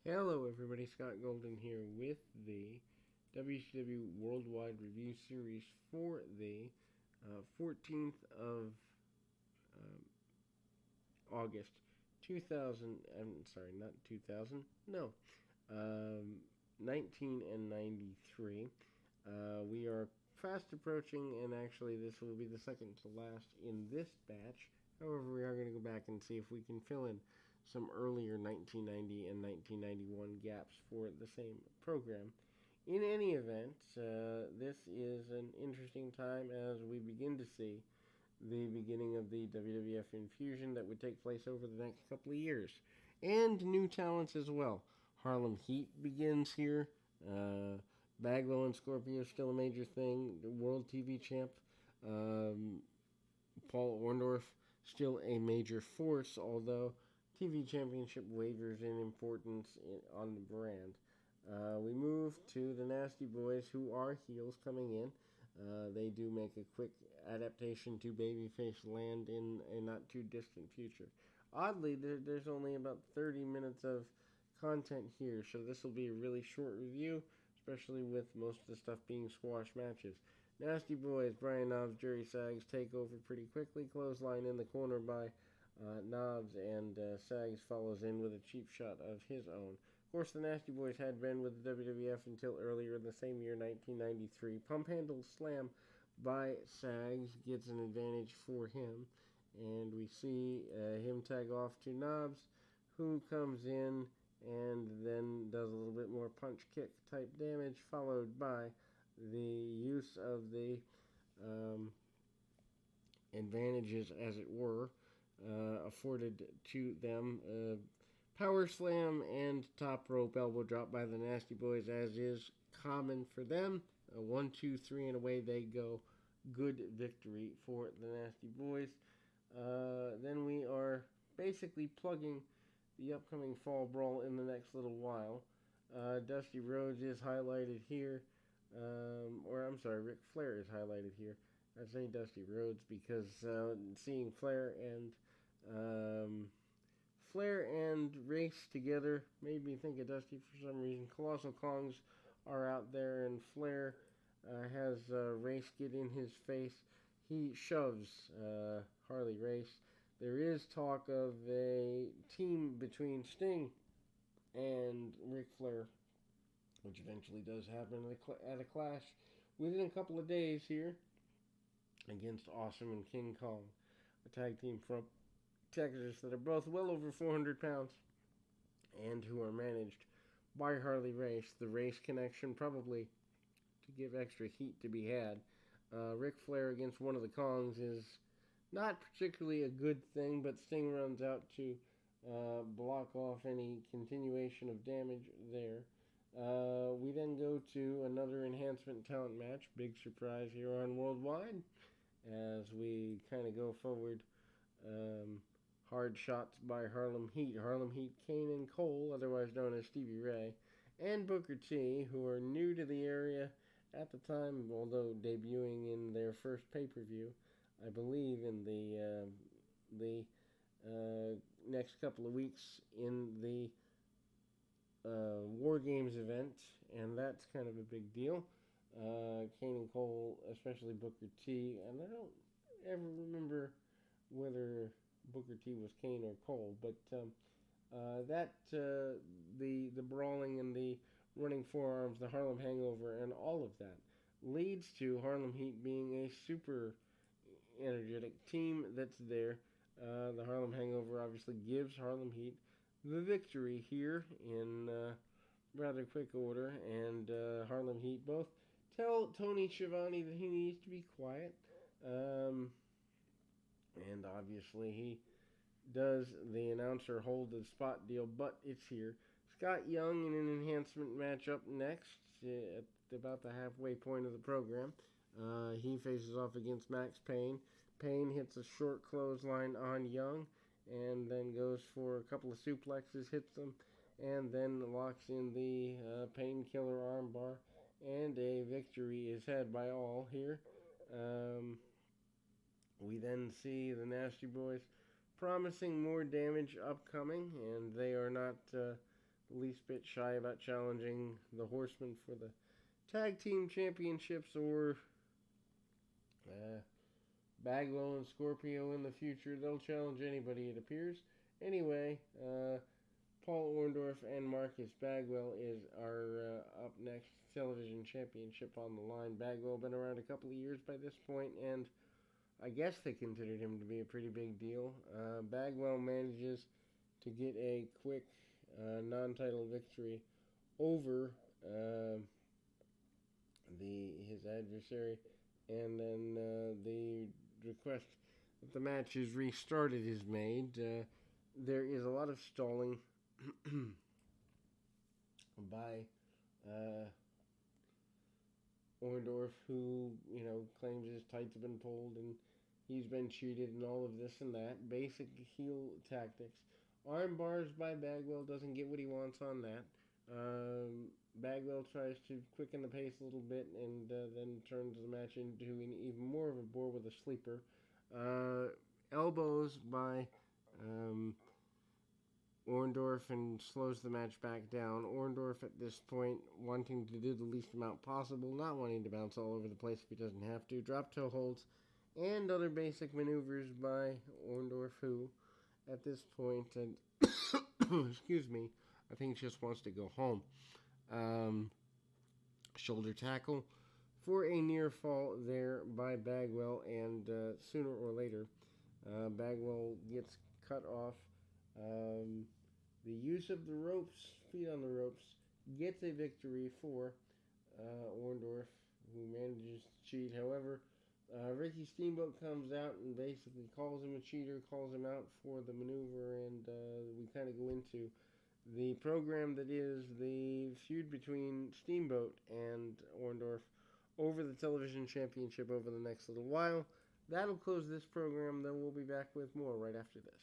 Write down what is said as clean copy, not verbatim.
Hello, everybody. Scott Golden here with the WCW Worldwide Review Series for the 14th of August 2000. I'm sorry, not 2000. No, 1993. We are fast approaching, and actually, this will be the second to last in this batch. However, we are going to go back and see if we can fill in some earlier 1990 and 1991 gaps for the same program. In any event, this is an interesting time as we begin to see the beginning of the WWF infusion that would take place over the next couple of years. And new talents as well. Harlem Heat begins here. Bagwell and Scorpio still a major thing. The World TV Champ. Um, Paul Orndorff still a major force, although TV Championship wavers in importance on the brand. We move to the Nasty Boys, who are heels coming in. They do make a quick adaptation to babyface land in a not too distant future. Oddly, there's only about 30 minutes of content here, so this will be a really short review, especially with most of the stuff being squash matches. Nasty Boys, Brian Knobbs, Jerry Sags take over pretty quickly. Clothesline in the corner by Knobbs, and Sags follows in with a cheap shot of his own. Of course, the Nasty Boys had been with the WWF until earlier in the same year, 1993. Pump handle slam by Sags gets an advantage for him, and we see him tag off to Knobbs, who comes in and then does a little bit more punch kick type damage, followed by the use of the um, advantages, as it were, afforded to them. Power slam and top rope elbow drop by the Nasty Boys, as is common for them. 1, 2, 3, and away they go. Good victory for the Nasty Boys. Then we are basically plugging the upcoming Fall Brawl in the next little while. Dusty Rhodes is highlighted here. Or I'm sorry, Ric Flair is highlighted here. I say Dusty Rhodes because seeing Flair and Race together made me think of Dusty for some reason. Colossal Kongs are out there, and Flair has Race get in his face. He shoves Harley Race. There is talk of a team between Sting and Ric Flair, which eventually does happen at a clash within a couple of days here against Awesome and King Kong, a tag team from Texas that are both well over 400 pounds and who are managed by Harley Race. The Race connection probably to give extra heat to be had. Ric Flair against one of the Kongs is not particularly a good thing, but Sting runs out to block off any continuation of damage there. We then go to another enhancement talent match. Big surprise here on Worldwide as we kind of go forward. Hard shots by Harlem Heat. Harlem Heat, Kane and Cole, otherwise known as Stevie Ray, and Booker T, who are new to the area at the time, although debuting in their first pay-per-view, I believe, in the next couple of weeks in the War Games event, and that's kind of a big deal. Kane and Cole, especially Booker T, and I don't ever remember whether Booker T was Kane or Cole, but the brawling and the running forearms, the Harlem Hangover, and all of that leads to Harlem Heat being a super energetic team that's there. The Harlem Hangover obviously gives Harlem Heat the victory here in rather quick order, and Harlem Heat both tell Tony Schiavone that he needs to be quiet. And obviously he does the announcer hold the spot deal, but it's here. Scott Young in an enhancement match up next at about the halfway point of the program. He faces off against Max Payne. Payne hits a short clothesline on Young and then goes for a couple of suplexes, hits them, and then locks in the painkiller armbar, and a victory is had by all here. We then see the Nasty Boys promising more damage upcoming, and they are not the least bit shy about challenging the Horsemen for the tag team championships, or Bagwell and Scorpio in the future. They'll challenge anybody, it appears. Anyway, Paul Orndorff and Marcus Bagwell are up next. Television championship on the line. Bagwell been around a couple of years by this point, and I guess they considered him to be a pretty big deal. Bagwell manages to get a quick non-title victory over his adversary, and then the request that the match is restarted is made. There is a lot of stalling by Orndorff, who claims his tights have been pulled and he's been cheated and all of this and that. Basic heel tactics. Arm bars by Bagwell, doesn't get what he wants on that. Bagwell tries to quicken the pace a little bit and then turns the match into an even more of a bore with a sleeper. Elbows by Orndorff and slows the match back down. Orndorff at this point wanting to do the least amount possible, not wanting to bounce all over the place if he doesn't have to. Drop toe holds and other basic maneuvers by Orndorff, who at this point, excuse me, I think just wants to go home. Shoulder tackle for a near fall there by Bagwell, and sooner or later, Bagwell gets cut off. The use of the ropes, feet on the ropes, gets a victory for Orndorff, who manages to cheat. However, Ricky Steamboat comes out and basically calls him a cheater, calls him out for the maneuver, and we kind of go into the program that is the feud between Steamboat and Orndorff over the television championship over the next little while. That'll close this program, then we'll be back with more right after this.